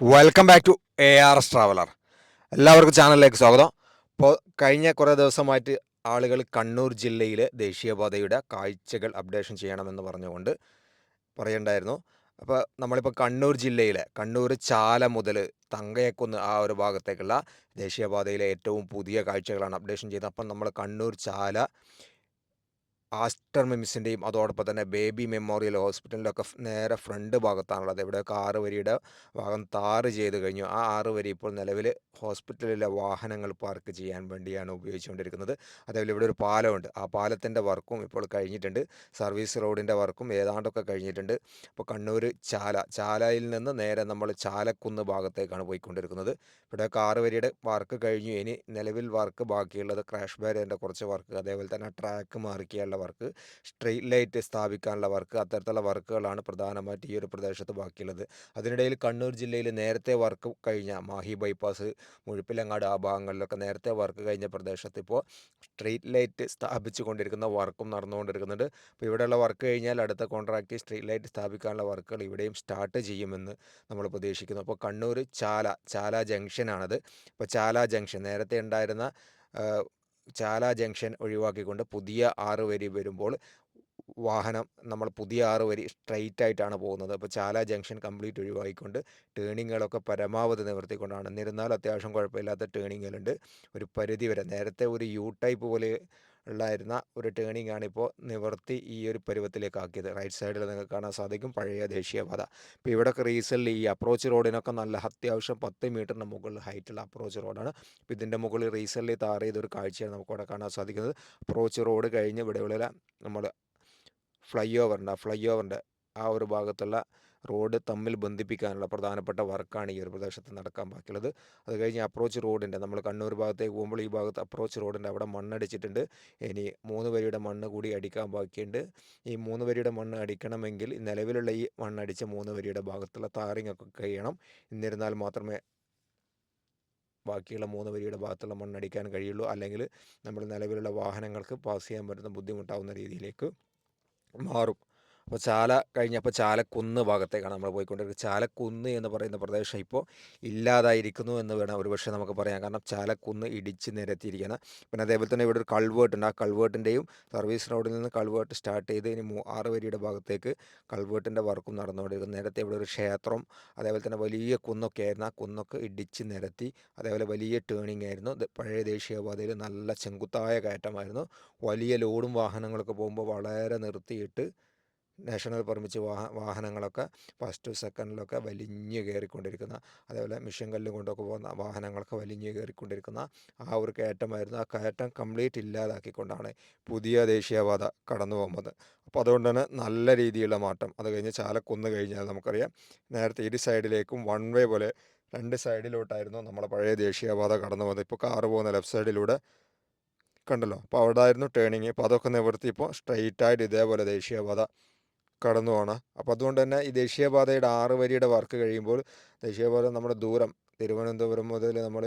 Welcome back to ARS traveller. എല്ലാവർക്കും ചാനലിലേക്ക് സ്വാഗതം. ഇപ്പോൾ കഴിഞ്ഞ കുറേ ദിവസമായിട്ട് ആളുകൾ കണ്ണൂർ ജില്ലയിലെ ദേശീയപാതയുടെ കാഴ്ചകൾ അപ്ഡേഷൻ ചെയ്യണമെന്ന് പറഞ്ഞുകൊണ്ട് പറയുണ്ടായിരുന്നു. അപ്പോൾ നമ്മളിപ്പോൾ കണ്ണൂർ ജില്ലയിലെ കണ്ണൂർ ചാല മുതൽ തങ്കയക്കുന്ന് ആ ഒരു ഭാഗത്തേക്കുള്ള ദേശീയപാതയിലെ ഏറ്റവും പുതിയ കാഴ്ചകളാണ് അപ്ഡേഷൻ ചെയ്യുന്നത്. അപ്പം നമ്മൾ കണ്ണൂർ ചാല ആസ്റ്റർ മിംസിൻ്റെയും അതോടൊപ്പം തന്നെ ബേബി മെമ്മോറിയൽ ഹോസ്പിറ്റലിലൊക്കെ നേരെ ഫ്രണ്ട് ഭാഗത്താണുള്ളത്. ഇവിടെയൊക്കെ 6 വരിയുടെ ഭാഗം ടാർ ചെയ്ത് കഴിഞ്ഞു. ആ 6 വരി ഇപ്പോൾ നിലവിൽ ഹോസ്പിറ്റലിലെ വാഹനങ്ങൾ പാർക്ക് ചെയ്യാൻ വേണ്ടിയാണ് ഉപയോഗിച്ചുകൊണ്ടിരിക്കുന്നത്. അതേപോലെ ഇവിടെ ഒരു പാലമുണ്ട്. ആ പാലത്തിൻ്റെ വർക്കും ഇപ്പോൾ കഴിഞ്ഞിട്ടുണ്ട്. സർവീസ് റോഡിൻ്റെ വർക്കും ഏതാണ്ടൊക്കെ കഴിഞ്ഞിട്ടുണ്ട്. അപ്പോൾ കണ്ണൂർ ചാലയിൽ നിന്ന് നേരെ നമ്മൾ ചാലക്കുന്ന് ഭാഗത്തേക്കാണ് പോയിക്കൊണ്ടിരിക്കുന്നത്. ഇവിടെയൊക്കെ 6 വരിയുടെ വർക്ക് കഴിഞ്ഞു. ഇനി നിലവിൽ വർക്ക് ബാക്കിയുള്ളത് ക്രാഷ് ബാരിയറിൻ്റെ കുറച്ച് വർക്ക്, അതേപോലെ തന്നെ ട്രാക്ക് മാറിക്കാനുള്ള വർക്ക്, സ്ട്രീറ്റ് ലൈറ്റ് സ്ഥാപിക്കാനുള്ള വർക്ക്, അത്തരത്തിലുള്ള വർക്കുകളാണ് പ്രധാനമായിട്ട് ഈ ഒരു പ്രദേശത്ത് ബാക്കിയുള്ളത്. അതിനിടയിൽ കണ്ണൂർ ജില്ലയിൽ നേരത്തെ വർക്ക് കഴിഞ്ഞ മാഹി ബൈപ്പാസ്, മുഴുപ്പിലങ്ങാട് ആ ഭാഗങ്ങളിലൊക്കെ നേരത്തെ വർക്ക് കഴിഞ്ഞ പ്രദേശത്ത് ഇപ്പോൾ സ്ട്രീറ്റ് ലൈറ്റ് സ്ഥാപിച്ചു കൊണ്ടിരിക്കുന്ന വർക്കും നടന്നുകൊണ്ടിരിക്കുന്നുണ്ട്. അപ്പോൾ ഇവിടെയുള്ള വർക്ക് കഴിഞ്ഞാൽ അടുത്ത കോൺട്രാക്റ്റ് സ്ട്രീറ്റ് ലൈറ്റ് സ്ഥാപിക്കാനുള്ള വർക്കുകൾ ഇവിടെയും സ്റ്റാർട്ട് ചെയ്യുമെന്ന് നമ്മൾ പ്രതീക്ഷിക്കുന്നു. അപ്പോൾ കണ്ണൂർ ചാല ജംഗ്ഷനാണത്. ഇപ്പോൾ ചാല ജംഗ്ഷൻ നേരത്തെ ഉണ്ടായിരുന്ന ചാല ജംഗ്ഷൻ ഒഴിവാക്കിക്കൊണ്ട് പുതിയ 6 വരി വരുമ്പോൾ വാഹനം നമ്മൾ പുതിയ 6 വരി സ്ട്രെയിറ്റ് ആയിട്ടാണ് പോകുന്നത്. അപ്പോൾ ചാല ജംഗ്ഷൻ കംപ്ലീറ്റ് ഒഴിവാക്കിക്കൊണ്ട് ടേണിങ്ങുകളൊക്കെ പരമാവധി നിവർത്തിക്കൊണ്ടാണ്. എന്നിരുന്നാൽ അത്യാവശ്യം കുഴപ്പമില്ലാത്ത ടേണിങ്ങുകളുണ്ട് ഒരു പരിധി വരെ. നേരത്തെ ഒരു യു ടൈപ്പ് പോലെ ഉള്ളായിരുന്ന ഒരു ടേണിംഗ് ആണ് ഇപ്പോൾ നിവർത്തി ഈ ഒരു പരുവത്തിലേക്ക് ആക്കിയത്. റൈറ്റ് സൈഡിൽ നിങ്ങൾക്ക് കാണാൻ സാധിക്കും പഴയ ദേശീയപാത. ഇപ്പോൾ ഇവിടെയൊക്കെ റീസെൻ്റ്ലി ഈ അപ്രോച്ച് റോഡിനൊക്കെ നല്ല അത്യാവശ്യം 10 മീറ്ററിന് മുകളിൽ ഹൈറ്റുള്ള അപ്രോച്ച് റോഡാണ്. അപ്പോൾ ഇതിൻ്റെ മുകളിൽ റീസെൻ്റ്ലി ടാർ ചെയ്തൊരു കാഴ്ചയാണ് നമുക്കിവിടെ കാണാൻ സാധിക്കുന്നത്. അപ്രോച്ച് റോഡ് കഴിഞ്ഞ് ഇവിടെയുള്ള നമ്മൾ ഫ്ലൈ ഓവറിൻ്റെ ആ ഒരു ഭാഗത്തുള്ള റോഡ് തമ്മിൽ ബന്ധിപ്പിക്കാനുള്ള പ്രധാനപ്പെട്ട വർക്കാണ് ഈ ഒരു പ്രദേശത്ത് നടക്കാൻ ബാക്കിയുള്ളത്. അത് കഴിഞ്ഞ് അപ്രോച്ച് റോഡിൻ്റെ നമ്മൾ കണ്ണൂർ ഭാഗത്തേക്ക് പോകുമ്പോൾ ഈ ഭാഗത്ത് അപ്രോച്ച് റോഡിൻ്റെ അവിടെ മണ്ണടിച്ചിട്ടുണ്ട്. ഇനി 3 വരിയുടെ മണ്ണ് കൂടി അടിക്കാൻ ബാക്കിയുണ്ട്. ഈ 3 വരിയുടെ മണ്ണ് അടിക്കണമെങ്കിൽ നിലവിലുള്ള ഈ മണ്ണടിച്ച 3 വരിയുടെ ഭാഗത്തുള്ള ടാറിംഗ് ഒക്കെ കഴിയണം. എന്നിരുന്നാൽ മാത്രമേ ബാക്കിയുള്ള 3 വരിയുടെ ഭാഗത്തുള്ള മണ്ണടിക്കാൻ കഴിയുള്ളൂ. അല്ലെങ്കിൽ നമ്മൾ നിലവിലുള്ള വാഹനങ്ങൾക്ക് പാസ് ചെയ്യാൻ പറ്റുന്ന ബുദ്ധിമുട്ടാവുന്ന രീതിയിലേക്ക് മാറും. അപ്പോൾ ചാല കഴിഞ്ഞപ്പോൾ ചാലക്കുന്ന് ഭാഗത്തേക്കാണ് നമ്മൾ പോയിക്കൊണ്ടിരിക്കുന്നത്. ചാലക്കുന്ന് എന്ന് പറയുന്ന പ്രദേശം ഇപ്പോൾ ഇല്ലാതായിരിക്കുന്നു എന്ന് വേണം ഒരുപക്ഷെ നമുക്ക് പറയാം. കാരണം ചാലക്കുന്ന് ഇടിച്ച് നിരത്തിയിരിക്കുകയാണ്. പിന്നെ അതേപോലെ തന്നെ ഇവിടെ ഒരു കൾവേർട്ട് ഉണ്ട്. ആ കൾവേർട്ടിൻ്റെയും സർവീസ് റോഡിൽ നിന്ന് കൾവേർട്ട് സ്റ്റാർട്ട് ചെയ്ത് ഇനി 6 വരിയുടെ ഭാഗത്തേക്ക് കൾവേർട്ടിൻ്റെ വർക്കും നടന്നുകൊണ്ടിരിക്കുന്നു. നേരത്തെ ഇവിടെ ഒരു ക്ഷേത്രം, അതേപോലെ തന്നെ വലിയ കുന്നൊക്കെ ആയിരുന്നു. ആ കുന്നൊക്കെ ഇടിച്ച് നിരത്തി. അതേപോലെ വലിയ ടേണിംഗ് ആയിരുന്നു. പഴയ ദേശീയപാതയിൽ നല്ല ചെങ്കുത്തായ കയറ്റമായിരുന്നു. വലിയ ലോഡും വാഹനങ്ങളൊക്കെ പോകുമ്പോൾ വളരെ നിർത്തിയിട്ട് നാഷണൽ പെർമിറ്റ് വാഹനങ്ങളൊക്കെ ഫസ്റ്റ് സെക്കൻഡിലൊക്കെ വലിഞ്ഞ് കയറിക്കൊണ്ടിരിക്കുന്ന, അതേപോലെ മിഷൻ കല്ല് കൊണ്ടൊക്കെ പോകുന്ന വാഹനങ്ങളൊക്കെ വലിഞ്ഞ് കയറിക്കൊണ്ടിരിക്കുന്ന ആ ഒരു കയറ്റമായിരുന്നു. ആ കയറ്റം കംപ്ലീറ്റ് ഇല്ലാതാക്കിക്കൊണ്ടാണ് പുതിയ ദേശീയപാത കടന്നു പോകുന്നത്. അപ്പോൾ അതുകൊണ്ട് തന്നെ നല്ല രീതിയിലുള്ള മാറ്റം. അത് കഴിഞ്ഞ് ചാലക്കുന്ന് കഴിഞ്ഞാൽ നമുക്കറിയാം നേരത്തെ ഇരു സൈഡിലേക്കും വൺ വേ പോലെ 2 സൈഡിലോട്ടായിരുന്നു നമ്മളെ പഴയ ദേശീയപാത കടന്നു പോകുന്നത്. ഇപ്പോൾ കാറ് പോകുന്ന ലെഫ്റ്റ് സൈഡിലൂടെ കണ്ടല്ലോ. അപ്പോൾ അവിടെ ആയിരുന്നു ടേണിങ്. അപ്പോൾ അതൊക്കെ നിവർത്തി ഇപ്പോൾ സ്ട്രെയിറ്റായിട്ട് ഇതേപോലെ ദേശീയപാത കടന്നു പോകണം. അപ്പോൾ അതുകൊണ്ട് തന്നെ ഈ ദേശീയപാതയുടെ 6 വരിയുടെ വർക്ക് കഴിയുമ്പോൾ ദേശീയപാത നമ്മുടെ ദൂരം തിരുവനന്തപുരം മുതൽ നമ്മൾ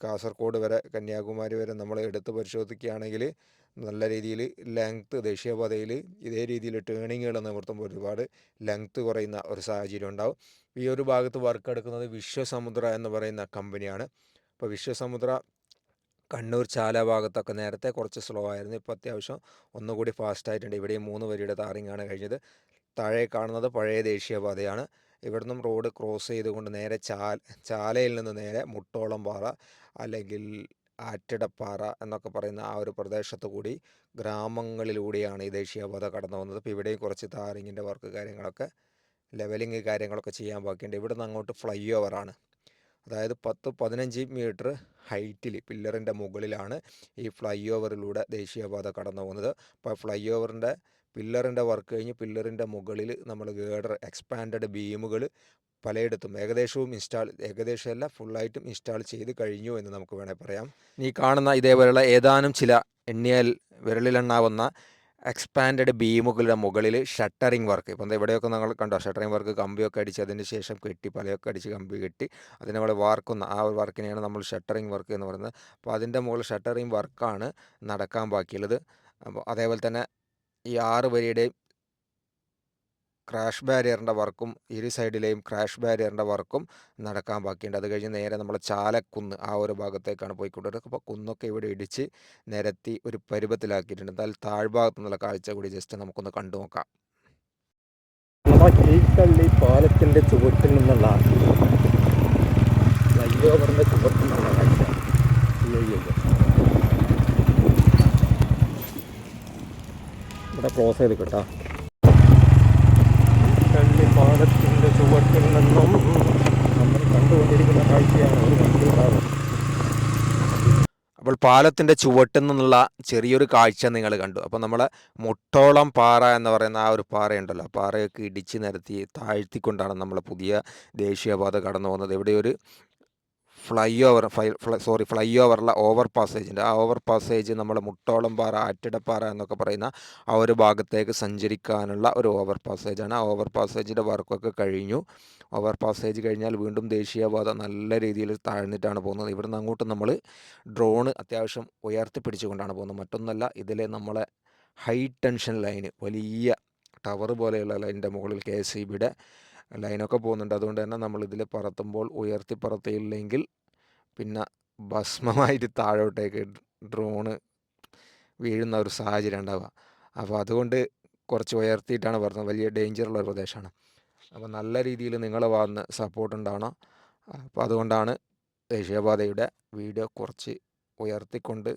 കാസർഗോഡ് വരെ കന്യാകുമാരി വരെ നമ്മൾ എടുത്ത് പരിശോധിക്കുകയാണെങ്കിൽ നല്ല രീതിയിൽ ലെങ്ത്ത് ദേശീയപാതയിൽ ഇതേ രീതിയിൽ ടേണിങ്ങുകൾ നിവർത്തുമ്പോൾ ഒരുപാട് ലെങ്ത്ത് കുറയുന്ന ഒരു സാഹചര്യം ഉണ്ടാവും. ഈ ഒരു ഭാഗത്ത് വർക്ക് എടുക്കുന്നത് വിശ്വസമുദ്ര എന്ന് പറയുന്ന കമ്പനിയാണ്. അപ്പോൾ വിശ്വസമുദ്ര കണ്ണൂർ ചാല ഭാഗത്തൊക്കെ നേരത്തെ കുറച്ച് സ്ലോ ആയിരുന്നു. ഇപ്പോൾ അത്യാവശ്യം ഒന്നുകൂടി ഫാസ്റ്റ് ആയിട്ടുണ്ട്. ഇവിടെയും 3 വരിയുടെ ടാറിങ്ങാണ് കഴിഞ്ഞത്. താഴെ കാണുന്നത് പഴയ ദേശീയപാതയാണ്. ഇവിടെ നിന്നും റോഡ് ക്രോസ് ചെയ്തുകൊണ്ട് നേരെ ചാലയിൽ നിന്ന് നേരെ മുട്ടോളം പാറ അല്ലെങ്കിൽ ആറ്റിടപ്പാറ എന്നൊക്കെ പറയുന്ന ആ ഒരു പ്രദേശത്ത് കൂടി ഗ്രാമങ്ങളിലൂടെയാണ് ഈ ദേശീയപാത കടന്നു പോകുന്നത്. ഇപ്പോൾ ഇവിടെയും കുറച്ച് ടാറിങ്ങിൻ്റെ വർക്ക് കാര്യങ്ങളൊക്കെ ലെവലിങ് കാര്യങ്ങളൊക്കെ ചെയ്യാൻ ബാക്കിയുണ്ട്. ഇവിടെ നിന്ന് അങ്ങോട്ട് ഫ്ലൈ ഓവറാണ്. അതായത് 10-15 മീറ്റർ ഹൈറ്റിൽ പില്ലറിൻ്റെ മുകളിലാണ് ഈ ഫ്ലൈ ഓവറിലൂടെ ദേശീയപാത കടന്നു പോകുന്നത്. അപ്പോൾ ഫ്ലൈ ഓവറിൻ്റെ പില്ലറിൻ്റെ വർക്ക് കഴിഞ്ഞ് പില്ലറിൻ്റെ മുകളിൽ നമ്മൾ ഗേഡർ എക്സ്പാൻഡഡ് ബീമുകൾ പലയിടത്തും ഏകദേശമല്ല ഫുള്ളായിട്ടും ഇൻസ്റ്റാൾ ചെയ്ത് കഴിഞ്ഞു എന്ന് നമുക്ക് വേണമെങ്കിൽ പറയാം. ഈ കാണുന്ന ഇതേപോലെയുള്ള ഏതാനും ചില എണ്ണിയാൽ വിരലിലെണ്ണാവുന്ന എക്സ്പാൻഡഡ് ബീമുകളുടെ മുകളിൽ ഷട്ടറിങ് വർക്ക്, ഇപ്പം ഇവിടെയൊക്കെ നമ്മൾ കണ്ടോ ഷട്ടറിങ് വർക്ക്, കമ്പിയൊക്കെ അടിച്ച് അതിന് ശേഷം കെട്ടി പലയൊക്കെ അടിച്ച് കമ്പി കെട്ടി അതിനെ നമ്മൾ വാർക്കുന്ന ആ ഒരു വർക്കിനെയാണ് നമ്മൾ ഷട്ടറിങ് വർക്ക് എന്ന് പറയുന്നത്. അപ്പോൾ അതിൻ്റെ മുകളിൽ ഷട്ടറിങ് വർക്കാണ് നടക്കാൻ ബാക്കിയുള്ളത്. അപ്പോൾ അതേപോലെ തന്നെ ഈ 6 വരിയുടെയും ക്രാഷ് ബാരിയറിൻ്റെ വർക്കും ഇരു സൈഡിലെയും ക്രാഷ് ബാരിയറിൻ്റെ വർക്കും നടക്കാൻ ബാക്കിയുണ്ട്. അത് കഴിഞ്ഞ് നേരെ നമ്മൾ ചാലക്കുന്ന് ആ ഒരു ഭാഗത്തേക്കാണ് പോയിക്കൊണ്ടിരുന്നത്. അപ്പോൾ കുന്നൊക്കെ ഇവിടെ ഇടിച്ച് നിരത്തി ഒരു പരുവത്തിലാക്കിയിട്ടുണ്ട്. എന്നാൽ താഴ്ഭാഗത്തു നിന്നുള്ള കാഴ്ച കൂടി ജസ്റ്റ് നമുക്കൊന്ന് കണ്ടു നോക്കാം. നമ്മുടെ കീഴ്ത്തള്ളി പാലത്തിൻ്റെ ചുവട്ടിൽ നിന്നുള്ള ഫ്ലൈഓവറിൻ്റെ ചുവട്ടിൽ നിന്നുള്ള കാഴ്ച. ഇവിടെ ക്ലോസ് ചെയ്ത് കേട്ടോ. കള്ളി പാലത്തിൻ്റെ ചുവട്ടിൽ നിന്നും നമ്മൾ കണ്ടുകൊണ്ടിരിക്കുന്ന കാഴ്ചയാണ് ഒരു മണിക്കൂറാണ്. അപ്പോൾ പാലത്തിൻ്റെ ചുവട്ടിൽ നിന്നുള്ള ചെറിയൊരു കാഴ്ച നിങ്ങൾ കണ്ടു. അപ്പോൾ നമ്മളെ മുട്ടോളം പാറ എന്ന് പറയുന്ന ആ ഒരു പാറയുണ്ടല്ലോ, ആ പാറയൊക്കെ ഇടിച്ച് നിരത്തി താഴ്ത്തിക്കൊണ്ടാണ് നമ്മൾ പുതിയ ദേശീയപാത കടന്നു പോകുന്നത്. ഇവിടെ ഒരു ഫ്ലൈ ഓവറുള്ള ഓവർ പാസേജ് ഉണ്ട്. ആ ഓവർ പാസേജ് നമ്മൾ മുട്ടോളം പാറ, ആറ്റിടപ്പാറ എന്നൊക്കെ പറയുന്ന ആ ഒരു ഭാഗത്തേക്ക് സഞ്ചരിക്കാനുള്ള ഒരു ഓവർ പാസേജാണ്. ആ ഓവർ പാസേജിൻ്റെ വർക്കൊക്കെ കഴിഞ്ഞു. ഓവർ പാസേജ് കഴിഞ്ഞാൽ വീണ്ടും ദേശീയപാത നല്ല രീതിയിൽ താഴ്ന്നിട്ടാണ് പോകുന്നത്. ഇവിടുന്ന് അങ്ങോട്ട് നമ്മൾ ഡ്രോണ് അത്യാവശ്യം ഉയർത്തിപ്പിടിച്ചുകൊണ്ടാണ് പോകുന്നത്. മറ്റൊന്നല്ല, ഇതിലെ നമ്മളെ ഹൈ ടെൻഷൻ ലൈന്, വലിയ ടവർ പോലെയുള്ള ലൈനിൻ്റെ മുകളിൽ KSEBയുടെ ലൈനൊക്കെ പോകുന്നുണ്ട്. അതുകൊണ്ട് തന്നെ നമ്മളിതിൽ പറത്തുമ്പോൾ ഉയർത്തി പറത്തിയില്ലെങ്കിൽ പിന്നെ ഭസ്മമായിട്ട് താഴോട്ടേക്ക് ഡ്രോണ് വീഴുന്ന ഒരു സാഹചര്യം ഉണ്ടാവുക. അപ്പോൾ അതുകൊണ്ട് കുറച്ച് ഉയർത്തിയിട്ടാണ് പറയുന്നത്. വലിയ ഡേഞ്ചറുള്ള ഒരു പ്രദേശമാണ്. അപ്പോൾ നല്ല രീതിയിൽ നിങ്ങൾ വന്ന് സപ്പോർട്ട് ഉണ്ടാവണം. അപ്പോൾ അതുകൊണ്ടാണ് ദേശീയപാതയുടെ വീഡിയോ കുറച്ച് ഉയർത്തിക്കൊണ്ട്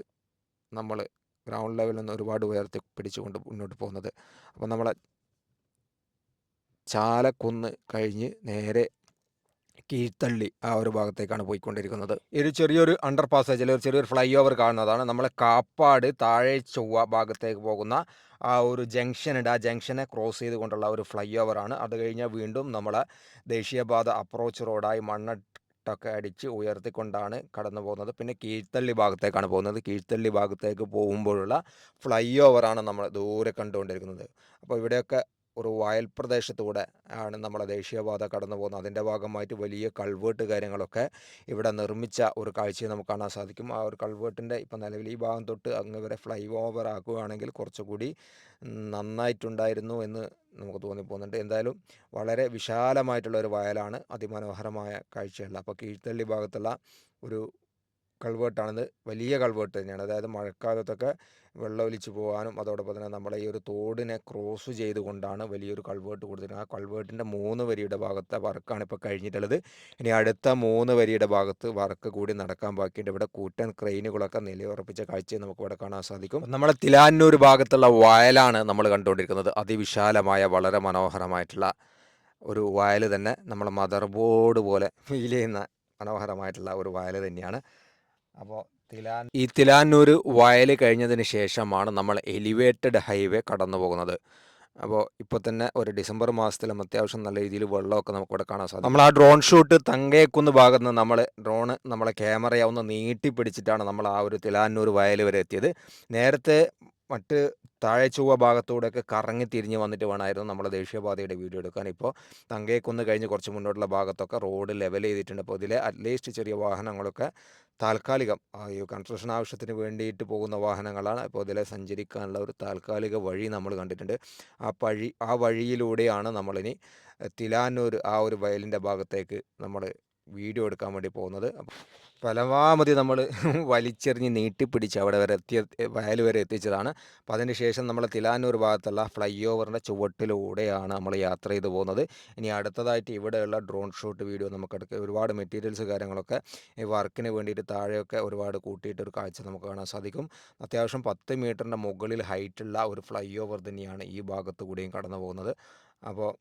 നമ്മൾ ഗ്രൗണ്ട് ലെവലിൽ നിന്ന് ഒരുപാട് ഉയർത്തി പിടിച്ചുകൊണ്ട് മുന്നോട്ട് പോകുന്നത്. അപ്പോൾ നമ്മളെ ചാലക്കുന്ന് കഴിഞ്ഞ് നേരെ കീഴ്ത്തള്ളി ആ ഒരു ഭാഗത്തേക്കാണ് പോയിക്കൊണ്ടിരിക്കുന്നത്. ഒരു ചെറിയൊരു അണ്ടർ പാസേജിൽ ഒരു ചെറിയൊരു ഫ്ലൈ ഓവർ കാണുന്നതാണ്. നമ്മൾ കാപ്പാട് താഴെ ചൊവ്വ ഭാഗത്തേക്ക് പോകുന്ന ആ ഒരു ജംഗ്ഷൻ ഉണ്ട്. ആ ജംഗ്ഷനെ ക്രോസ് ചെയ്തുകൊണ്ടുള്ള ഒരു ഫ്ലൈ ഓവറാണ്. അത് കഴിഞ്ഞാൽ വീണ്ടും നമ്മളെ ദേശീയപാത അപ്രോച്ച് റോഡായി മണ്ണൊക്കെ അടിച്ച് ഉയർത്തിക്കൊണ്ടാണ് കടന്നു പോകുന്നത്. പിന്നെ കീഴ്ത്തള്ളി ഭാഗത്തേക്കാണ് പോകുന്നത്. കീഴ്ത്തള്ളി ഭാഗത്തേക്ക് പോകുമ്പോഴുള്ള ഫ്ലൈ ഓവറാണ് നമ്മൾ ദൂരെ കണ്ടുകൊണ്ടിരിക്കുന്നത്. അപ്പോൾ ഇവിടെയൊക്കെ ഒരു വയൽ പ്രദേശത്തൂടെ ആണ് നമ്മളെ ദേശീയപാത കടന്നു പോകുന്നത്. അതിൻ്റെ ഭാഗമായിട്ട് വലിയ കൾവേർട്ട് കാര്യങ്ങളൊക്കെ ഇവിടെ നിർമ്മിച്ച ഒരു കാഴ്ചയെ നമുക്ക് കാണാൻ സാധിക്കും. ആ ഒരു കൾവേർട്ടിൻ്റെ ഇപ്പം നിലവിൽ ഈ ഭാഗം തൊട്ട് അങ്ങ് വരെ ഫ്ലൈ ഓവർ ആക്കുകയാണെങ്കിൽ കുറച്ചുകൂടി നന്നായിട്ടുണ്ടായിരുന്നു എന്ന് നമുക്ക് തോന്നിപ്പോകുന്നുണ്ട്. എന്തായാലും വളരെ വിശാലമായിട്ടുള്ള ഒരു വയലാണ്, അതിമനോഹരമായ കാഴ്ചയുള്ള. അപ്പോൾ കീഴ്ത്തള്ളി ഭാഗത്തുള്ള ഒരു കൾവേർട്ടാണിത്. വലിയ കൾവേർട്ട് തന്നെയാണ്. അതായത് മഴക്കാലത്തൊക്കെ വെള്ളം ഒലിച്ച് പോകാനും അതോടൊപ്പം തന്നെ നമ്മളെ ഈ ഒരു തോടിനെ ക്രോസ് ചെയ്തുകൊണ്ടാണ് വലിയൊരു കൾവേർട്ട് കൊടുത്തിരിക്കുന്നത്. ആ കൾവേർട്ടിൻ്റെ 3 വരിയുടെ ഭാഗത്തെ വർക്കാണ് ഇപ്പോൾ കഴിഞ്ഞിട്ടുള്ളത്. ഇനി അടുത്ത 3 വരിയുടെ ഭാഗത്ത് വർക്ക് കൂടി നടക്കാൻ ബാക്കിയുണ്ട്. ഇവിടെ കൂറ്റൻ ക്രെയിനുകളൊക്കെ നിലയുറപ്പിച്ച കാഴ്ചയെ നമുക്ക് ഇവിടെ കാണാൻ സാധിക്കും. നമ്മളെ തിലാന്നൂർ ഭാഗത്തുള്ള വയലാണ് നമ്മൾ കണ്ടുകൊണ്ടിരിക്കുന്നത്. അതിവിശാലമായ വളരെ മനോഹരമായിട്ടുള്ള ഒരു വയൽ തന്നെ, നമ്മളെ മദർ ബോർഡ് പോലെ ഫീൽ ചെയ്യുന്ന മനോഹരമായിട്ടുള്ള ഒരു വയൽ തന്നെയാണ്. അപ്പോൾ ഈ തിലാന്നൂർ വയൽ കഴിഞ്ഞതിന് ശേഷമാണ് നമ്മൾ എലിവേറ്റഡ് ഹൈവേ കടന്നു പോകുന്നത്. അപ്പോൾ ഇപ്പോൾ തന്നെ ഒരു ഡിസംബർ മാസത്തിലും അത്യാവശ്യം നല്ല രീതിയിൽ വെള്ളമൊക്കെ നമുക്കിവിടെ കാണാൻ സാധിക്കും. നമ്മൾ ആ ഡ്രോൺ ഷൂട്ട് തങ്കേക്കുന്ന് ഭാഗത്ത് നിന്ന് നമ്മളെ ക്യാമറയെ ഒന്ന് നീട്ടിപ്പിടിച്ചിട്ടാണ് നമ്മൾ ആ ഒരു തിലാന്നൂർ വയൽ വരെ എത്തിയത്. നേരത്തെ മറ്റ് താഴെ ചൊവ്വ ഭാഗത്തൂടെയൊക്കെ കറങ്ങി തിരിഞ്ഞ് വന്നിട്ട് വേണമായിരുന്നു നമ്മൾ ദേശീയപാതയുടെ വീഡിയോ എടുക്കാൻ. ഇപ്പോൾ തങ്കേക്കുന്ന് കഴിഞ്ഞ് കുറച്ച് മുന്നോട്ടുള്ള ഭാഗത്തൊക്കെ റോഡ് ലെവൽ ചെയ്തിട്ടുണ്ട്. അപ്പോൾ ഇതിലെ അറ്റ്ലീസ്റ്റ് ചെറിയ വാഹനങ്ങളൊക്കെ താൽക്കാലികം ഈ കൺസ്ട്രക്ഷൻ ആവശ്യത്തിന് വേണ്ടിയിട്ട് പോകുന്ന വാഹനങ്ങളാണ്. അപ്പോൾ ഇതിലെ സഞ്ചരിക്കാനുള്ള ഒരു താൽക്കാലിക വഴി നമ്മൾ കണ്ടിട്ടുണ്ട്. ആ വഴിയിലൂടെയാണ് നമ്മളിനി തിലാന്നൂർ ആ ഒരു വയലിൻ്റെ ഭാഗത്തേക്ക് നമ്മൾ വീഡിയോ എടുക്കാൻ വേണ്ടി പോകുന്നത്. പരമാവധി നമ്മൾ വലിച്ചെറിഞ്ഞ് നീട്ടിപ്പിടിച്ച് അവിടെ വരെ വയൽ വരെ എത്തിച്ചതാണ്. അപ്പോൾ അതിന് ശേഷം നമ്മൾ തിലാന്നൂർ ഭാഗത്തുള്ള ഫ്ലൈ ഓവറിൻ്റെ ചുവട്ടിലൂടെയാണ് നമ്മൾ യാത്ര ചെയ്ത് പോകുന്നത്. ഇനി അടുത്തതായിട്ട് ഇവിടെയുള്ള ഡ്രോൺ ഷൂട്ട് വീഡിയോ നമുക്കെടുക്കുക. ഒരുപാട് മെറ്റീരിയൽസ് കാര്യങ്ങളൊക്കെ ഈ വർക്കിന് വേണ്ടിയിട്ട് താഴെയൊക്കെ ഒരുപാട് കൂട്ടിയിട്ടൊരു കാഴ്ച നമുക്ക് കാണാൻ സാധിക്കും. അത്യാവശ്യം 10 മീറ്ററിൻ്റെ മുകളിൽ ഹൈറ്റുള്ള ഒരു ഫ്ലൈ ഓവർ തന്നെയാണ് ഈ ഭാഗത്തു കൂടിയും കടന്നു പോകുന്നത്. അപ്പോൾ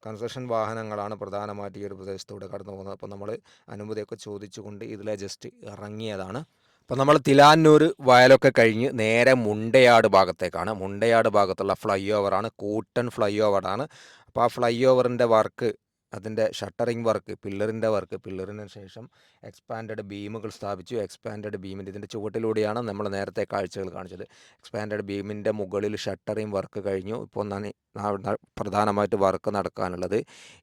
കൺസ്ട്രക്ഷൻ വാഹനങ്ങളാണ് പ്രധാനമായിട്ട് ഈ ഒരു പ്രദേശത്തൂടെ കടന്നു പോകുന്നത്. അപ്പോൾ നമ്മൾ അനുമതിയൊക്കെ ചോദിച്ചുകൊണ്ട് ഇതിലെ ജസ്റ്റ് ഇറങ്ങിയതാണ്. അപ്പോൾ നമ്മൾ തിലാന്നൂർ വയലൊക്കെ കഴിഞ്ഞ് നേരെ മുണ്ടയാട് ഭാഗത്തേക്കാണ്. മുണ്ടയാട് ഭാഗത്തുള്ള ഫ്ലൈ ഓവറാണ്, കൂറ്റൻ ഫ്ലൈ ഓവറാണ്. അപ്പോൾ ആ ഫ്ലൈ ഓവറിൻ്റെ വർക്ക് അതിൻ്റെ ഷട്ടറിങ് വർക്ക്, പില്ലറിന് ശേഷം എക്സ്പാൻഡഡ് ബീമുകൾ സ്ഥാപിച്ചു. എക്സ്പാൻഡഡ് ബീമിൻ്റെ ഇതിൻ്റെ ചുവട്ടിലൂടെയാണ് നമ്മൾ നേരത്തെ കാഴ്ചകൾ കാണിച്ചത്. എക്സ്പാൻഡഡ് ബീമിൻ്റെ മുകളിൽ ഷട്ടറിങ് വർക്ക് കഴിഞ്ഞു. ഇപ്പോൾ പ്രധാനമായിട്ട് വർക്ക് നടക്കാനുള്ളത്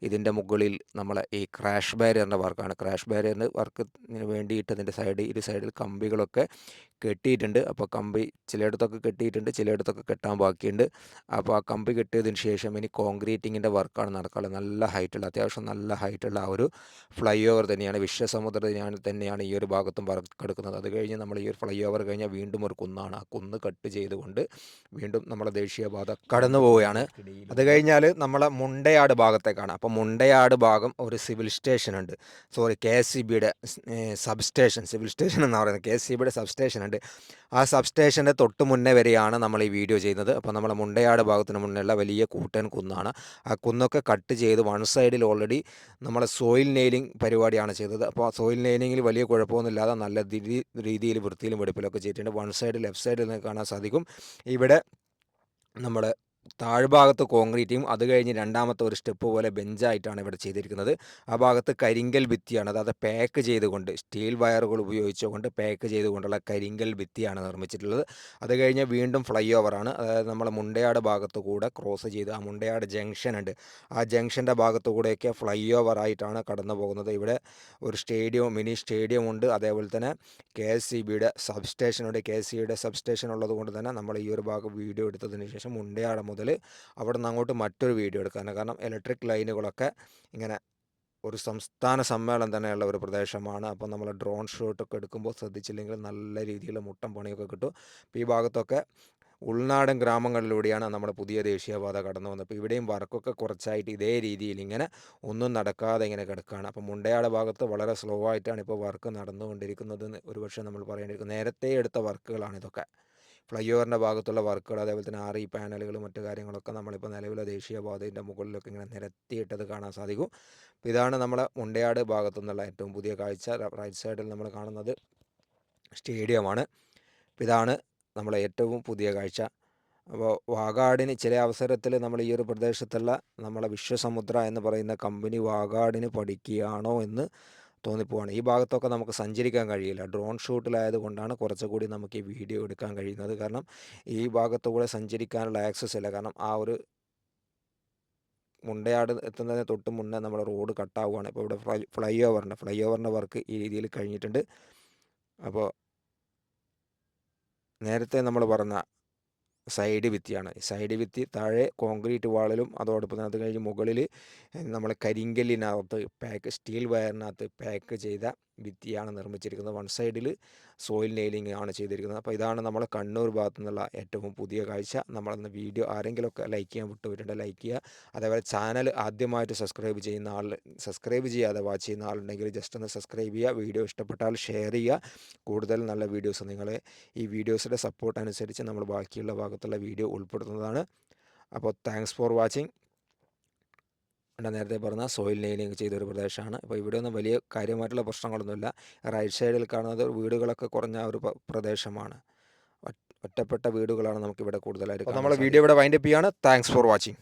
ഇതിൻ്റെ മുകളിൽ നമ്മളെ ഈ ക്രാഷ് ബാരിയറിൻ്റെ വർക്കാണ്. ക്രാഷ് ബാരിയറിന് വർക്കിന് വേണ്ടിയിട്ട് അതിൻ്റെ ഇരു സൈഡിൽ കമ്പികളൊക്കെ കെട്ടിയിട്ടുണ്ട്. അപ്പോൾ കമ്പി ചിലയിടത്തൊക്കെ കെട്ടിയിട്ടുണ്ട്, ചിലയിടത്തൊക്കെ കെട്ടാൻ ബാക്കിയുണ്ട്. അപ്പോൾ ആ കമ്പി കെട്ടിയതിന് ശേഷം ഇനി കോൺക്രീറ്റിങ്ങിൻ്റെ വർക്കാണ് നടക്കാനുള്ളത്. അത്യാവശ്യം നല്ല ഹൈറ്റുള്ള ആ ഒരു ഫ്ലൈ ഓവർ തന്നെയാണ്, വിശ്വസമുദ്രം തന്നെയാണ് ഈ ഒരു ഭാഗത്തും വർക്ക് എടുക്കുന്നത്. അത് കഴിഞ്ഞ് നമ്മൾ ഈ ഒരു ഫ്ലൈ ഓവർ കഴിഞ്ഞാൽ വീണ്ടും ഒരു കുന്നാണ്. ആ കുന്ന് കട്ട് ചെയ്തുകൊണ്ട് വീണ്ടും നമ്മളെ ദേശീയപാത കടന്നു പോവുകയാണ്. അത് കഴിഞ്ഞാൽ നമ്മളെ മുണ്ടയാട് ഭാഗത്തേക്കാണ്. അപ്പോൾ മുണ്ടയാട് ഭാഗം ഒരു സിവിൽ സ്റ്റേഷൻ ഉണ്ട്, KSCBയുടെ സബ്സ്റ്റേഷൻ, സിവിൽ സ്റ്റേഷൻ എന്ന് പറയുന്നത് KSCBയുടെ സബ്സ്റ്റേഷൻ ഉണ്ട്. ആ സബ്സ്റ്റേഷൻ്റെ തൊട്ട് മുന്നേ വരെയാണ് നമ്മൾ ഈ വീഡിയോ ചെയ്യുന്നത്. അപ്പോൾ നമ്മളെ മുണ്ടയാട് ഭാഗത്തിന് മുന്നേയുള്ള വലിയ കൂട്ടൻ കുന്നാണ്. ആ കുന്നൊക്കെ കട്ട് ചെയ്ത് വൺ സൈഡിൽ ഓൾറെഡി നമ്മൾ സോയിൽ നെയിലിംഗ് പരിപാടിയാണ് ചെയ്തത്. അപ്പോൾ ആ സോയിൽ നെയിലിങ്ങിൽ വലിയ കുഴപ്പമൊന്നുമില്ലാതെ നല്ല രീതിയിൽ വൃത്തിയിലും വെടുപ്പിലൊക്കെ ചെയ്തിട്ടുണ്ട്. വൺ സൈഡ് ലെഫ്റ്റ് സൈഡിൽ നിന്ന് കാണാൻ സാധിക്കും. ഇവിടെ നമ്മൾ താഴ്ഭാഗത്ത് കോൺക്രീറ്റും അത് കഴിഞ്ഞ് രണ്ടാമത്തെ ഒരു സ്റ്റെപ്പ് പോലെ ബെഞ്ചായിട്ടാണ് ഇവിടെ ചെയ്തിരിക്കുന്നത്. ആ ഭാഗത്ത് കരിങ്കൽ ഭിത്തിയാണ്, അതായത് പാക്ക് ചെയ്തുകൊണ്ട് സ്റ്റീൽ വയറുകൾ ഉപയോഗിച്ചുകൊണ്ട് പാക്ക് ചെയ്തുകൊണ്ടുള്ള കരിങ്കൽ ഭിത്തിയാണ് നിർമ്മിച്ചിട്ടുള്ളത്. അത് കഴിഞ്ഞ് വീണ്ടും ഫ്ലൈ ഓവറാണ്. അതായത് നമ്മളെ മുണ്ടയാട് ഭാഗത്ത് കൂടെ ക്രോസ് ചെയ്ത് ആ മുണ്ടയാട് ജംഗ്ഷൻ ഉണ്ട്, ആ ജംഗ്ഷൻ്റെ ഭാഗത്തു കൂടെയൊക്കെ ഫ്ലൈ ഓവറായിട്ടാണ് കടന്നു പോകുന്നത്. ഇവിടെ ഒരു മിനി സ്റ്റേഡിയം ഉണ്ട്. അതേപോലെ തന്നെ KSCBയുടെ സബ്സ്റ്റേഷനുണ്ട്. KSCBയുടെ സബ്സ്റ്റേഷൻ ഉള്ളത് കൊണ്ട് തന്നെ നമ്മൾ ഈ ഒരു ഭാഗം വീഡിയോ എടുത്തതിന് ശേഷം മുണ്ടയാട് മുതൽ അവിടെ നിന്ന് അങ്ങോട്ട് മറ്റൊരു വീഡിയോ എടുക്കാനാണ്. കാരണം ഇലക്ട്രിക് ലൈനുകളൊക്കെ ഇങ്ങനെ ഒരു സംസ്ഥാന സമ്മേളനം തന്നെയുള്ള ഒരു പ്രദേശമാണ്. അപ്പോൾ നമ്മൾ ഡ്രോൺ ഷോട്ടൊക്കെ എടുക്കുമ്പോൾ ശ്രദ്ധിച്ചില്ലെങ്കിൽ നല്ല രീതിയിൽ മുട്ടൻ പണിയൊക്കെ കിട്ടും. അപ്പോൾ ഈ ഭാഗത്തൊക്കെ ഉൾനാടൻ ഗ്രാമങ്ങളിലൂടെയാണ് നമ്മുടെ പുതിയ ദേശീയപാത കടന്നു വന്നത്. അപ്പോൾ ഇവിടെയും വർക്കൊക്കെ കുറച്ചായിട്ട് ഇതേ രീതിയിൽ ഇങ്ങനെ ഒന്നും നടക്കാതെ ഇങ്ങനെ കിടക്കുകയാണ്. അപ്പോൾ മുണ്ടയാട് ഭാഗത്ത് വളരെ സ്ലോ ആയിട്ടാണ് ഇപ്പോൾ വർക്ക് നടന്നുകൊണ്ടിരിക്കുന്നത് ഒരുപക്ഷെ നമ്മൾ പറയേണ്ടിയിരിക്കും. നേരത്തെ എടുത്ത വർക്കുകളാണ് ഇതൊക്കെ. ഫ്ലൈ ഓവറിൻ്റെ ഭാഗത്തുള്ള വർക്കുകൾ, അതേപോലെ തന്നെ RE പാനലുകൾ, മറ്റു കാര്യങ്ങളൊക്കെ നമ്മളിപ്പോൾ നിലവിലെ ദേശീയപാതയുടെ മുകളിലൊക്കെ ഇങ്ങനെ നിരത്തിയിട്ടത് കാണാൻ സാധിക്കും. അപ്പോൾ ഇതാണ് നമ്മളെ മുണ്ടയാട് ഭാഗത്തു നിന്നുള്ള ഏറ്റവും പുതിയ കാഴ്ച. റൈറ്റ് സൈഡിൽ നമ്മൾ കാണുന്നത് സ്റ്റേഡിയമാണ്. അപ്പോൾ ഇതാണ് നമ്മളെ ഏറ്റവും പുതിയ കാഴ്ച. അപ്പോൾ വാഗാടിന് ചില അവസരത്തിൽ നമ്മൾ ഈ ഒരു പ്രദേശത്തുള്ള നമ്മളെ വിശ്വസമുദ്ര എന്ന് പറയുന്ന കമ്പനി വാഗാടിന് പഠിക്കുകയാണോ എന്ന് തോന്നിപ്പോവാണ്. ഈ ഭാഗത്തൊക്കെ നമുക്ക് സഞ്ചരിക്കാൻ കഴിയില്ല. ഡ്രോൺ ഷൂട്ടിലായതുകൊണ്ടാണ് കുറച്ചുകൂടി നമുക്ക് ഈ വീഡിയോ എടുക്കാൻ കഴിയുന്നത്. കാരണം ഈ ഭാഗത്തുകൂടെ സഞ്ചരിക്കാനുള്ള ആക്സസ് ഇല്ല. കാരണം ആ ഒരു മുണ്ടയാട് എത്തുന്നതിന് തൊട്ട് മുന്നേ നമ്മൾ റോഡ് കട്ടാവുകയാണ്. ഇപ്പോൾ ഇവിടെ ഫ്ലൈ ഓവറിൻ്റെ വർക്ക് ഈ രീതിയിൽ കഴിഞ്ഞിട്ടുണ്ട്. അപ്പോൾ നേരത്തെ നമ്മൾ പറഞ്ഞ സൈഡ് ഭിത്തിയാണ്. സൈഡ് ഭിത്തി താഴെ കോൺക്രീറ്റ് വാളിലും അതോടൊപ്പം തന്നെ അത് കഴിഞ്ഞ് മുകളിൽ നമ്മൾ കരിങ്കല്ലിനകത്ത് സ്റ്റീൽ വയറിനകത്ത് പാക്ക് ചെയ്ത ഭിത്തിയാണ് നിർമ്മിച്ചിരിക്കുന്നത്. വൺ സൈഡിൽ സോയിൽ നെയിലിംഗ് ആണ് ചെയ്തിരിക്കുന്നത്. അപ്പോൾ ഇതാണ് നമ്മളെ കണ്ണൂർ ഭാഗത്തു നിന്നുള്ള ഏറ്റവും പുതിയ കാഴ്ച. നമ്മളിന്ന് വീഡിയോ ആരെങ്കിലുമൊക്കെ ലൈക്ക് ചെയ്യാൻ വിട്ടുപോയിട്ടുണ്ട്, ലൈക്ക് ചെയ്യുക. അതേപോലെ ചാനൽ ആദ്യമായിട്ട് സബ്സ്ക്രൈബ് ചെയ്യാതെ വാച്ച് ചെയ്യുന്ന ആളുണ്ടെങ്കിൽ ജസ്റ്റ് ഒന്ന് സബ്സ്ക്രൈബ് ചെയ്യുക. വീഡിയോ ഇഷ്ടപ്പെട്ടാൽ ഷെയർ ചെയ്യുക. കൂടുതൽ നല്ല വീഡിയോസ് നിങ്ങളെ ഈ വീഡിയോസിൻ്റെ സപ്പോർട്ട് അനുസരിച്ച് നമ്മൾ ബാക്കിയുള്ള ഭാഗത്തുള്ള വീഡിയോ ഉൾപ്പെടുത്തുന്നതാണ്. അപ്പോൾ താങ്ക്സ് ഫോർ വാച്ചിങ്. നേരത്തെ പറഞ്ഞ സോയിൽ നെയിലിംഗ് ചെയ്തൊരു പ്രദേശമാണ്. അപ്പോൾ ഇവിടെ ഒന്നും വലിയ കാര്യമായിട്ടുള്ള പ്രശ്നങ്ങളൊന്നുമില്ല. റൈറ്റ് സൈഡിൽ കാണുന്നത് വീടുകളൊക്കെ കുറഞ്ഞ ഒരു പ്രദേശമാണ്. ഒറ്റപ്പെട്ട വീടുകളാണ് നമുക്കിവിടെ കൂടുതലായിട്ട്. നമ്മൾ വീഡിയോ ഇവിടെ വൈൻഡപ്പ് ചെയ്യാണ്. Thanks for watching.